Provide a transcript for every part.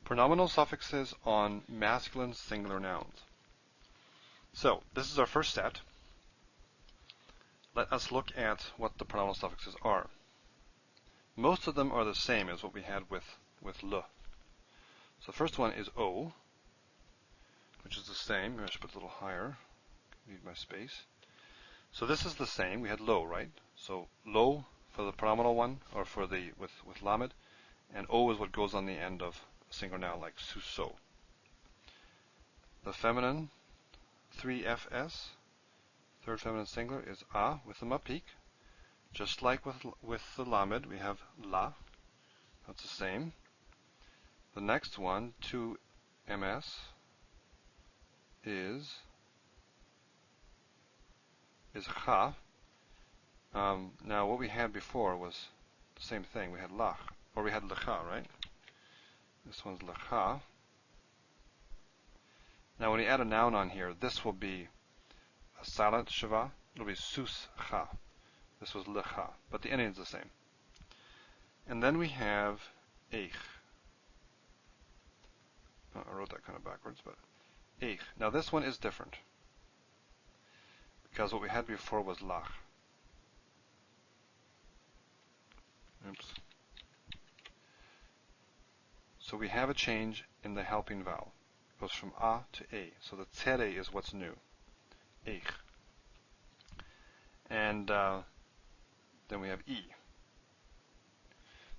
Pronominal suffixes on masculine singular nouns. So, this is our first set. Let us look at what the pronominal suffixes are. Most of them are the same as what we had with le. So the first one is o, which is the same. I should put it a little higher. Need my space. So this is the same. We had lo, right? So lo for the pronominal one, or for the with lamed, and o is what goes on the end of a singular noun, like suso. The feminine 3fs, third feminine singular, is a with the mapik. Just like with the lamed, we have la. That's the same. The next one, 2ms, is cha. Now what we had before was the same thing. We had lach, or we had lecha, right? This one's lecha. Now when you add a noun on here, this will be a silent shava. It'll be sus cha. This was lecha, but the ending is the same. And then we have eich. Oh, I wrote that kind of backwards, but eich. Now this one is different, because what we had before was lach. Oops. So we have a change in the helping vowel. It goes from a to a. So the tere is what's new. Eich. And then we have e.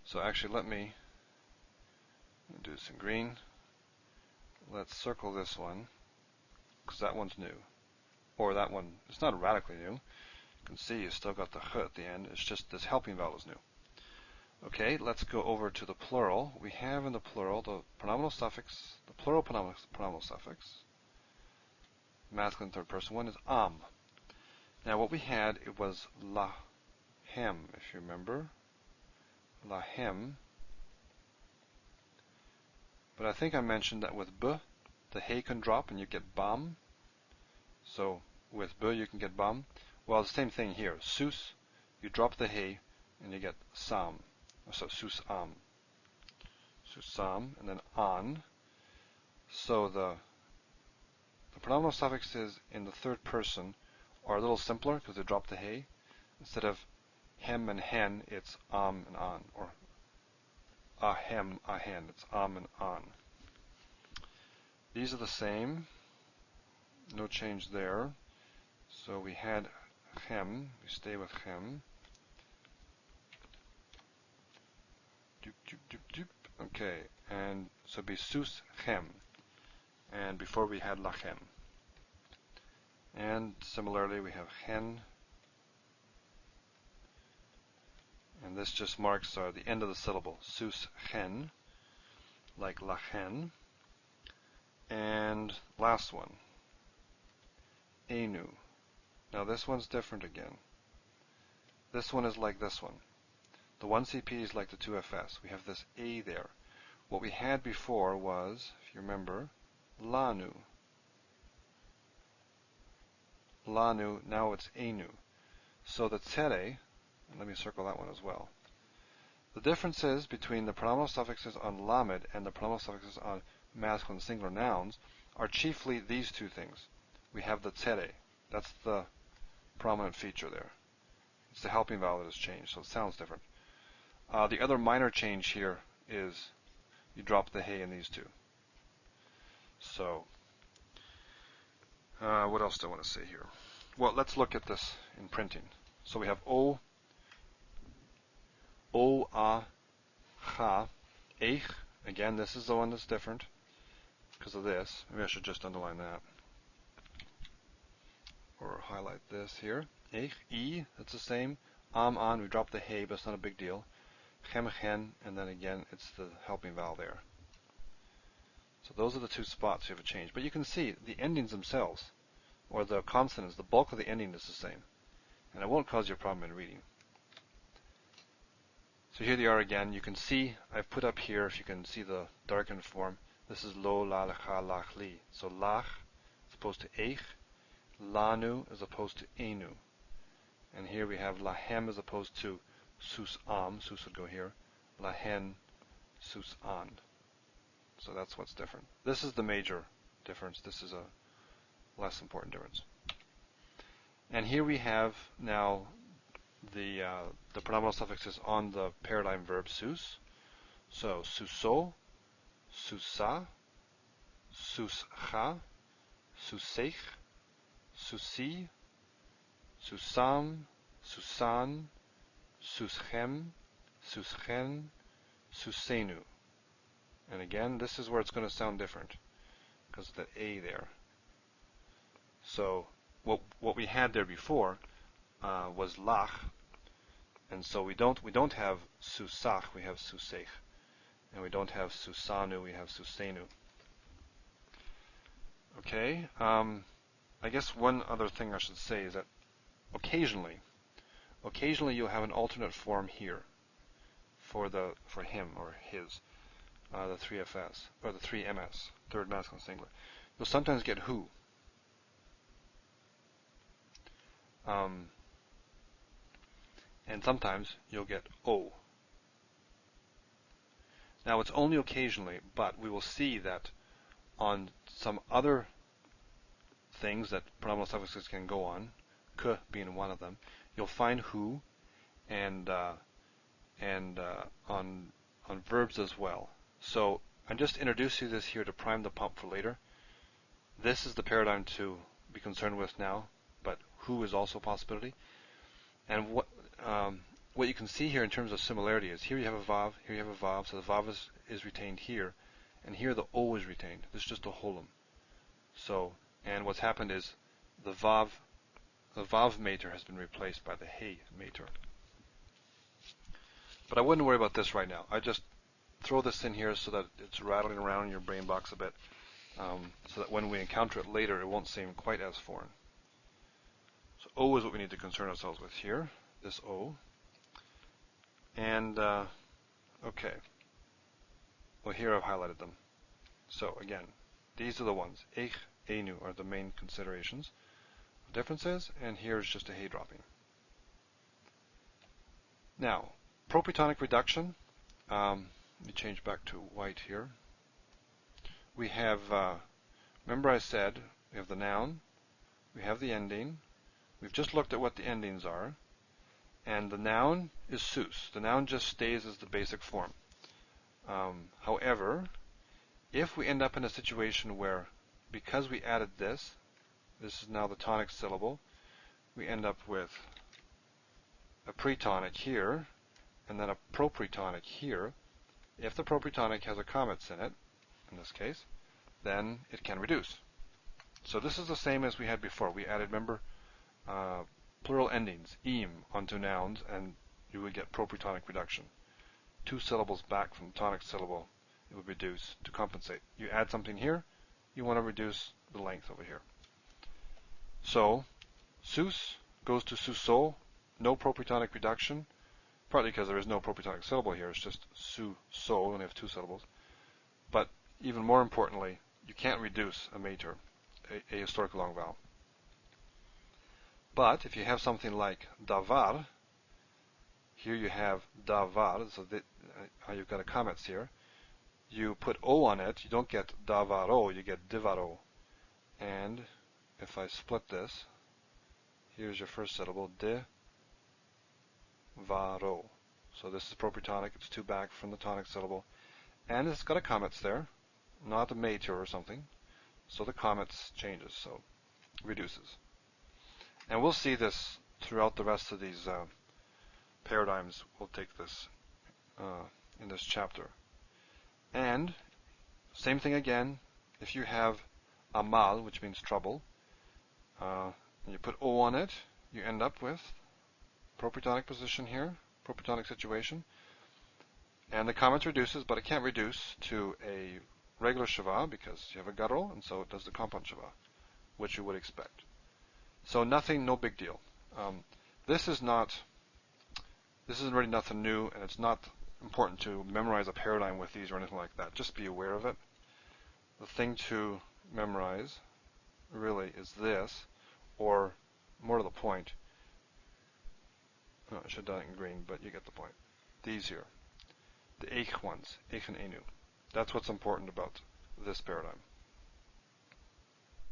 So actually let me do this in green. Let's circle this one, because that one's new. Or that one, it's not radically new. You can see you still got the ch at the end. It's just this helping vowel is new. Okay, let's go over to the plural. We have in the plural the pronominal suffix, the plural pronominal suffix, masculine third person one, is am. Now what we had, it was lahem, if you remember. Lahem. But I think I mentioned that with b, the hay can drop and you get bam. So with b you can get bam. Well, the same thing here. Sus, you drop the hay and you get sam. So susam. Susam, and then an. So the pronominal suffixes in the third person are a little simpler because they drop the hay. Instead of hem and hen, it's and an, or ahem, ahen. It's and an. These are the same. No change there. So we had hem. We stay with hem. Doop, doop, doop, doop. Okay, and so be sus chem. And before we had lachem. And similarly we have hen. And this just marks the end of the syllable. Sus chen, like lachen. And last one, enu. Now this one's different again. This one is like this one. The 1CP is like the 2FS. We have this A there. What we had before was, if you remember, lanu. Lanu, now it's enu. So the tere, and let me circle that one as well. The differences between the pronominal suffixes on lamed and the pronominal suffixes on masculine singular nouns are chiefly these two things. We have the tere. That's the prominent feature there. It's the helping vowel that has changed, so it sounds different. The other minor change here is you drop the hay in these two. So, what else do I want to say here? Well, let's look at this in printing. So we have o, a, cha, eich. Again, this is the one that's different because of this. Maybe I should just underline that. Or highlight this here. Eich, e, that's the same. An, we drop the hay, but it's not a big deal. Chem, chen, and then again, it's the helping vowel there. So those are the two spots you have a change. But you can see the endings themselves, or the consonants, the bulk of the ending is the same. And it won't cause you a problem in reading. So here they are again. You can see, I've put up here, if you can see the darkened form, this is lo, la, lecha, lach, li. So lach as opposed to eich, lanu as opposed to enu. And here we have lahem as opposed to sus am, sus would go here, lahen, sus an. So that's what's different. This is the major difference. This is a less important difference. And here we have now the pronominal suffixes on the paradigm verb sus. So suso, susa, suscha, susech, susi, susam, susan, suschem, suschen, susenu. And again, this is where it's going to sound different because of the A there. So what we had there before was lach, and so we don't have susach, we have susech, and we don't have susanu, we have susenu. Okay. I guess one other thing I should say is that occasionally you'll have an alternate form here for him or his, the 3FS or the 3MS, third masculine singular. You'll sometimes get who. And sometimes you'll get o. Now it's only occasionally, but we will see that on some other things that pronominal suffixes can go on, k being one of them, you'll find who, and on verbs as well. So I'm just introducing this here to prime the pump for later. This is the paradigm to be concerned with now, but who is also a possibility. And what you can see here in terms of similarity is here you have a vav, here you have a vav, so the vav is retained here, and here the o is retained. This is just a holum. So, and what's happened is the vav mater has been replaced by the he mater. But I wouldn't worry about this right now. I just throw this in here so that it's rattling around in your brain box a bit, so that when we encounter it later, it won't seem quite as foreign. So O is what we need to concern ourselves with here, this O. And, okay. Well, here I've highlighted them. So, again, these are the ones. Ich, enu are the main considerations. The differences, and here's just a hey dropping. Now, propretonic reduction. Let me change back to white here. We have, remember I said, we have the noun, we have the ending. We've just looked at what the endings are. And the noun is sus. The noun just stays as the basic form. However, if we end up in a situation where, because we added this is now the tonic syllable, we end up with a pretonic here, and then a propretonic here. If the propretonic has a comets in it, in this case, then it can reduce. So this is the same as we had before. We added, remember, plural endings, im, onto nouns, and you would get propretonic reduction. 2 syllables back from the tonic syllable, it would reduce to compensate. You add something here, you want to reduce the length over here. So, sus goes to suso, no propretonic reduction, partly because there is no propretonic syllable here, it's just su-so, we only have 2 syllables. But even more importantly, you can't reduce a mater, a historic long vowel. But if you have something like davar, here you have davar, so you've got a comets here. You put o on it, you don't get davaro, you get divaro. And if I split this, here's your first syllable, divaro. So this is propretonic, it's 2 back from the tonic syllable. And it's got a comets there, not a mater or something. So the comets changes, so reduces. And we'll see this throughout the rest of these paradigms. We'll take this in this chapter. And same thing again, if you have amal, which means trouble, and you put o on it, you end up with propretonic position here, propretonic situation. And the comets reduces, but it can't reduce to a regular shava because you have a guttural, and so it does the compound shava, which you would expect. So nothing, no big deal. This isn't really nothing new, and it's not important to memorize a paradigm with these or anything like that. Just be aware of it. The thing to memorize really is this, or more to the point. No, I should have done it in green, but you get the point. These here, the eich ones, eich and enu. That's what's important about this paradigm.